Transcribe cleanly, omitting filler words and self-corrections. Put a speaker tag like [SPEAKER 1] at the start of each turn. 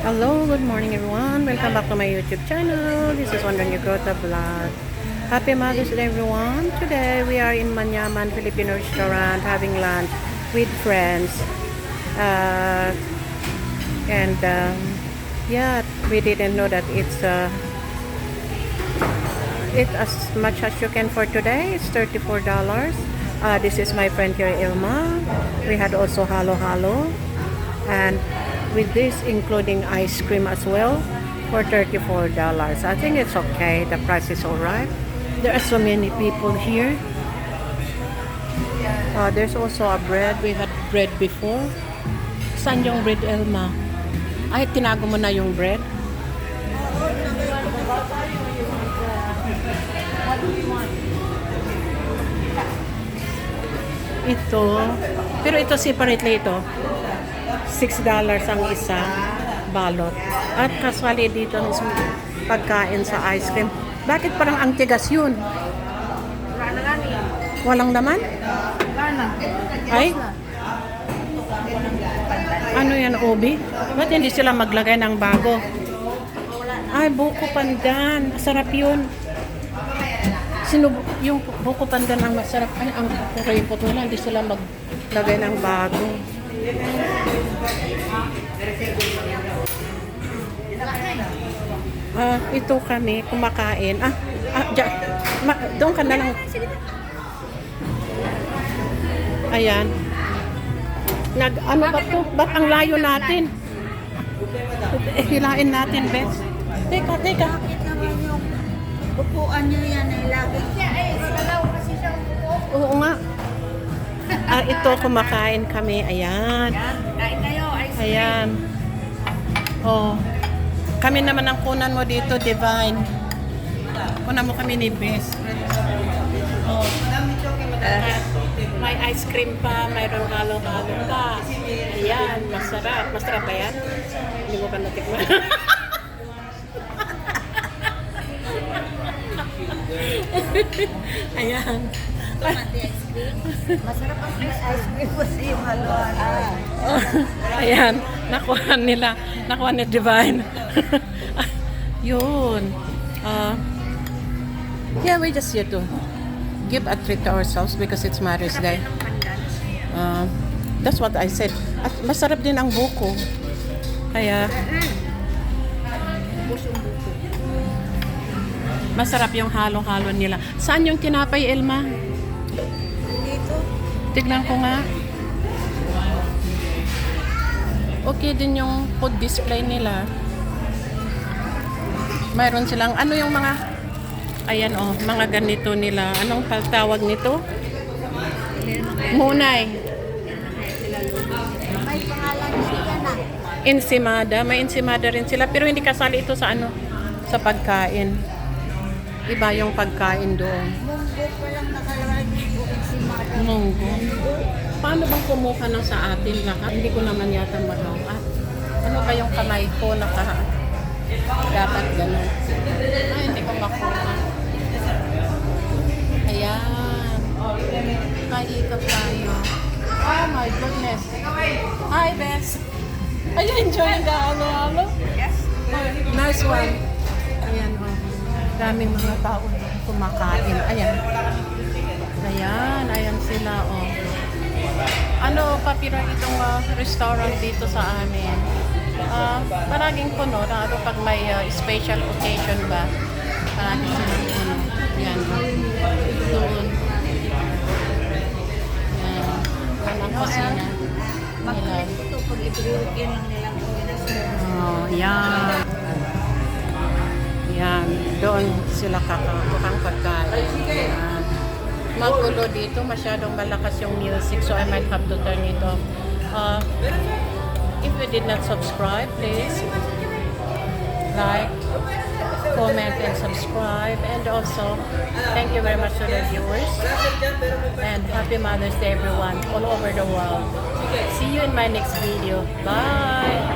[SPEAKER 1] Hello, good morning everyone. Welcome back to my YouTube channel. This is Wandering Grota Vlog. Happy Mother's Day everyone. Today we are in Manyaman Filipino restaurant having lunch with friends. And yeah, we didn't know that it's as much as you can for today. It's $34. This is my friend here, Ilma. We had also halo halo. And with this including ice cream as well for $34. I think it's okay. The price is alright. There are so many people here. There's also a bread. We had bread before. Saan yung bread, Elma? Ay, tinago mo na yung bread. Ito. Pero ito separately ito. $6 ang isa balot. At kaswali dito ng pagkain sa ice cream. Bakit parang ang tigas yun? Walang laman? Ay? Ano yan, Obi? Ba't hindi sila maglagay ng bago? Ay, buko pandan. Masarap yun. Yung buko pandan ang masarap. Ay, ang kuripot nila. Hindi sila maglagay ng bago. Ito kami kumakain. Doon ka na lang. Ayan. Ano ba to? Ba't ang layo natin? Hilain natin, Bes. Teka.
[SPEAKER 2] Bakit naman yung upuan nyo yan ay lagi?
[SPEAKER 1] Oo nga. Ito kumakain kami. Ayan.
[SPEAKER 2] Kain kayo, ice cream.
[SPEAKER 1] Ayan. Oh. Kami naman ang kunan mo dito, Divine. Kunan mo kami ni Bes. Oh. May ice cream pa, mayroong halo-halo pa. Ayan, masarap. Masarap ba yan? Hindi mo pa natikman. Ayan.
[SPEAKER 2] Tomate ice cream. Masarap ang ice cream kasi yung halo-halo.
[SPEAKER 1] Ayan, nakuha ni Divine. Yun. Yeah, we just here to give a treat to ourselves because it's Mother's Day. That's what I said. At masarap din ang buko. Kaya masarap yung halo-halo nila. Saan yung tinapay, Elma?
[SPEAKER 2] Dito.
[SPEAKER 1] Tignan ko nga. Okay din yung food display nila. Mayroon silang, ano yung mga, ayan oh, mga ganito nila. Anong tawag nito? Munay.
[SPEAKER 2] May pangalan siya na.
[SPEAKER 1] Ensimada. May ensimada rin sila. Pero hindi kasali ito sa ano, sa pagkain. Iba yung pagkain doon.
[SPEAKER 2] Munggo pa lang nakalagay si Mother.
[SPEAKER 1] Munggo. Paano bang kumuha ng sa atin lahat? Hindi ko naman yata magawa. Ano ba yung kamay ko dapat ganun. Ay, hindi ko makuha. Ayan. Kaikap tayo. Oh my goodness. Hi, Bess. Are you enjoying the halo-halo?
[SPEAKER 2] Yes.
[SPEAKER 1] Nice one. Ayan, oh. Daming mga tao kumakain. Ayan. Ayan sila, oh. Ano, popular itong restaurant dito sa amin. Paraging puno, lalo pag may special occasion ba. Paraging silang puno. Ayan, oh. Doon. Ayan. Yan ang kusina nila.
[SPEAKER 2] Ito, pag i-brew-in lang nilang
[SPEAKER 1] Oh, yan. Yan. Doon sila kakakukang pagkain. Yan. Magulo dito. Masyadong malakas yung music. So I might have to turn it off. If you did not subscribe, please like, comment, and subscribe. And also, thank you very much to the viewers. And happy Mother's Day everyone all over the world. See you in my next video. Bye!